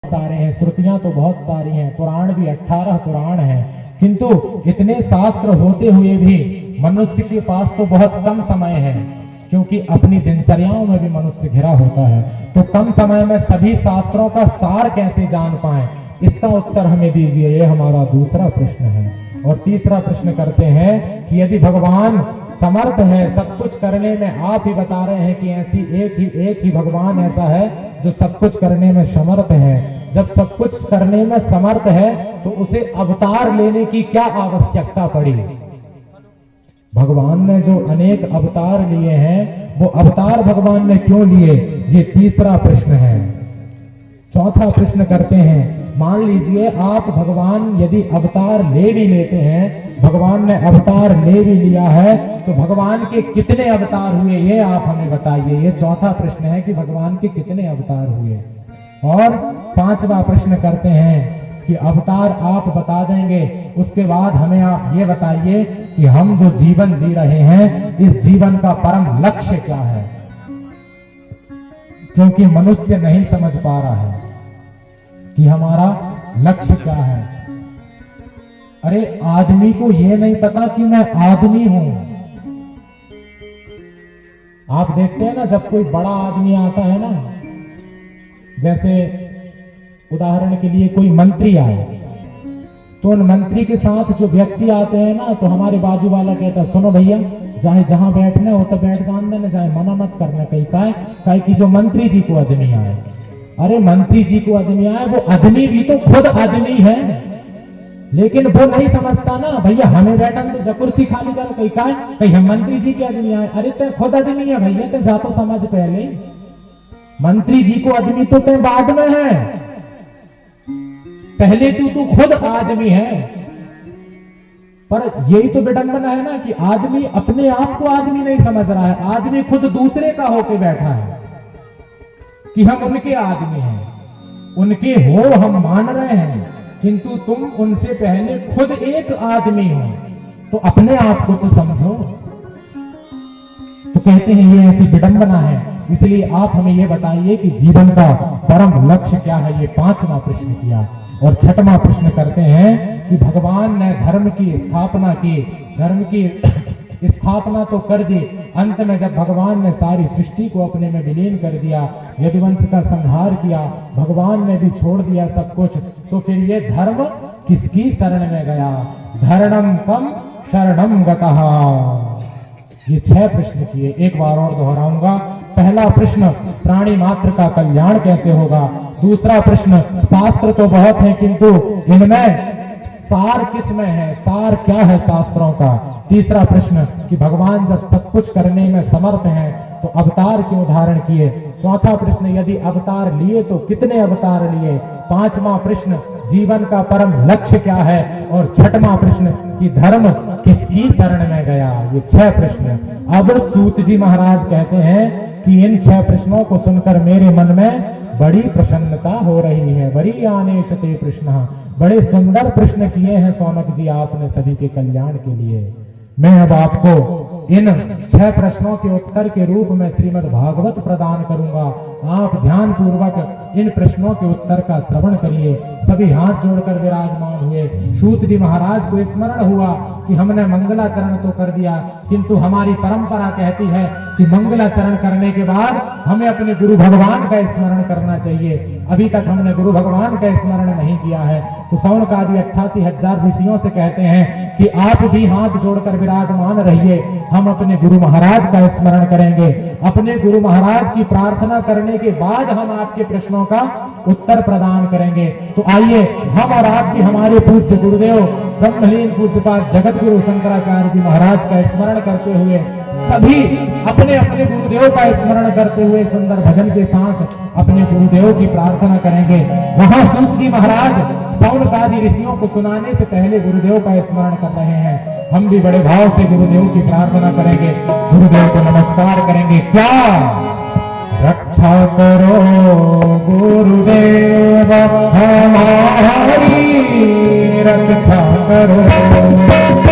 सारे हैं, श्रुतियां तो बहुत सारी हैं, पुराण भी 18 पुराण हैं, किंतु इतने शास्त्र होते हुए भी मनुष्य के पास तो बहुत कम समय है, क्योंकि अपनी दिनचर्याओं में भी मनुष्य घिरा होता है। तो कम समय में सभी शास्त्रों का सार कैसे जान पाए, इसका उत्तर हमें दीजिए। ये हमारा दूसरा प्रश्न है। और तीसरा प्रश्न करते हैं कि यदि भगवान समर्थ है सब कुछ करने में, आप ही बता रहे हैं कि ऐसी एक ही भगवान ऐसा है जो सब कुछ करने में समर्थ है, जब सब कुछ करने में समर्थ है तो उसे अवतार लेने की क्या आवश्यकता पड़ी? भगवान ने जो अनेक अवतार लिए हैं वो अवतार भगवान ने क्यों लिए? ये तीसरा प्रश्न है। चौथा प्रश्न करते हैं, मान लीजिए आप भगवान यदि अवतार ले भी लेते हैं, भगवान ने अवतार ले भी लिया है, तो भगवान के कितने अवतार हुए ये आप हमें बताइए। ये चौथा प्रश्न है कि भगवान के कितने अवतार हुए। और पांचवा प्रश्न करते हैं कि अवतार आप बता देंगे, उसके बाद हमें आप ये बताइए कि हम जो जीवन जी रहे हैं इस जीवन का परम लक्ष्य क्या है, क्योंकि मनुष्य नहीं समझ पा रहा है कि हमारा लक्ष्य क्या है। अरे आदमी को ये नहीं पता कि मैं आदमी हूं। आप देखते हैं ना, जब कोई बड़ा आदमी आता है ना, जैसे उदाहरण के लिए कोई मंत्री आए, तो उन मंत्री के साथ जो व्यक्ति आते हैं ना, तो हमारे बाजू वाला कहता है, सुनो भैया, चाहे जहां बैठना हो तो बैठ जान देना, चाहे मना मत करना। कहीं का कि जो मंत्री जी को आदमी आए, अरे मंत्री जी को आदमी आए, वो आदमी भी तो खुद आदमी है, लेकिन वो नहीं समझता ना, भैया हमें बैठा तो कुर्सी खाली करो। कहीं हम मंत्री जी के आदमी आए, अरे ते खुद आदमी है भैया, ते जा तो समझ पहले, मंत्री जी को आदमी तो ते बाद में है, पहले तू खुद आदमी है। पर यही तो विडंबना है ना कि आदमी अपने आप को आदमी नहीं समझ रहा है, आदमी खुद दूसरे का होके बैठा है कि हम उनके आदमी हैं, उनके हो हम मान रहे हैं, किंतु तुम उनसे पहले खुद एक आदमी हो, तो अपने आप को तो समझो। तो कहते हैं ये ऐसी विडंबना है, इसलिए आप हमें ये बताइए कि जीवन का परम लक्ष्य क्या है। ये पांचवा प्रश्न किया। और छठवां प्रश्न करते हैं कि भगवान ने धर्म की स्थापना की, धर्म की स्थापना तो कर दी, अंत में जब भगवान ने सारी सृष्टि को अपने में विलीन कर दिया, यदुवंश का संहार किया, भगवान ने भी छोड़ दिया सब कुछ, तो फिर ये धर्म किसकी शरण में गया? धर्मम कम शरणम गतः। ये 6 प्रश्न किए, एक बार और दोहराऊंगा। पहला प्रश्न, प्राणी मात्र का कल्याण कैसे होगा? दूसरा प्रश्न, शास्त्र तो बहुत है किंतु इनमें सार किस में है, सार क्या है शास्त्रों का? तीसरा प्रश्न कि भगवान जब सब कुछ करने में समर्थ हैं तो अवतार क्यों धारण किए? चौथा प्रश्न, यदि अवतार लिए तो कितने अवतार लिए? पांचवा प्रश्न, जीवन का परम लक्ष्य क्या है? और छठवां प्रश्न कि धर्म किसकी शरण में गया? ये 6 प्रश्न। अब सूत जी महाराज कहते हैं कि इन 6 प्रश्नों को सुनकर मेरे मन में बड़ी प्रसन्नता हो रही है। बड़ी आनेशते प्रश्न, बड़े सुंदर प्रश्न किए हैं सौनक जी आपने सभी के कल्याण के लिए। मैं अब आपको इन 6 प्रश्नों के उत्तर के रूप में श्रीमद् भागवत प्रदान करूंगा। आप ध्यान पूर्वक इन प्रश्नों के उत्तर का श्रवण करिए। सभी हाथ जोड़कर विराजमान हुए। सूत जी महाराज को स्मरण हुआ कि हमने मंगलाचरण तो कर दिया, किंतु हमारी परंपरा कहती है कि मंगलाचरण करने के बाद हमें अपने गुरु भगवान का स्मरण करना चाहिए। अभी तक हमने गुरु भगवान का स्मरण नहीं किया है, तो शौनक आदि 88,000 ऋषियों से कहते हैं कि आप भी हाथ जोड़कर विराजमान रहिए। हम अपने गुरु महाराज का स्मरण करेंगे। अपने गुरु महाराज की प्रार्थना करने के बाद हम आपके प्रश्नों का उत्तर प्रदान करेंगे। तो आइए हम और आप भी हमारे पूज्य गुरुदेव ब्रह्मलीन पूज्यपाद जगत गुरु शंकराचार्य जी महाराज का स्मरण करते हुए, सभी अपने अपने गुरुदेव का स्मरण करते हुए सुंदर भजन के साथ अपने गुरुदेव की प्रार्थना करेंगे। वहां सूत जी महाराज शौनक आदि ऋषियों को सुनाने से पहले गुरुदेव का स्मरण कर रहे हैं। हम भी बड़े भाव से गुरुदेव की प्रार्थना करेंगे, गुरुदेव को नमस्कार करेंगे। क्या रक्षा करो गुरुदेव हमारी, रक्षा करो।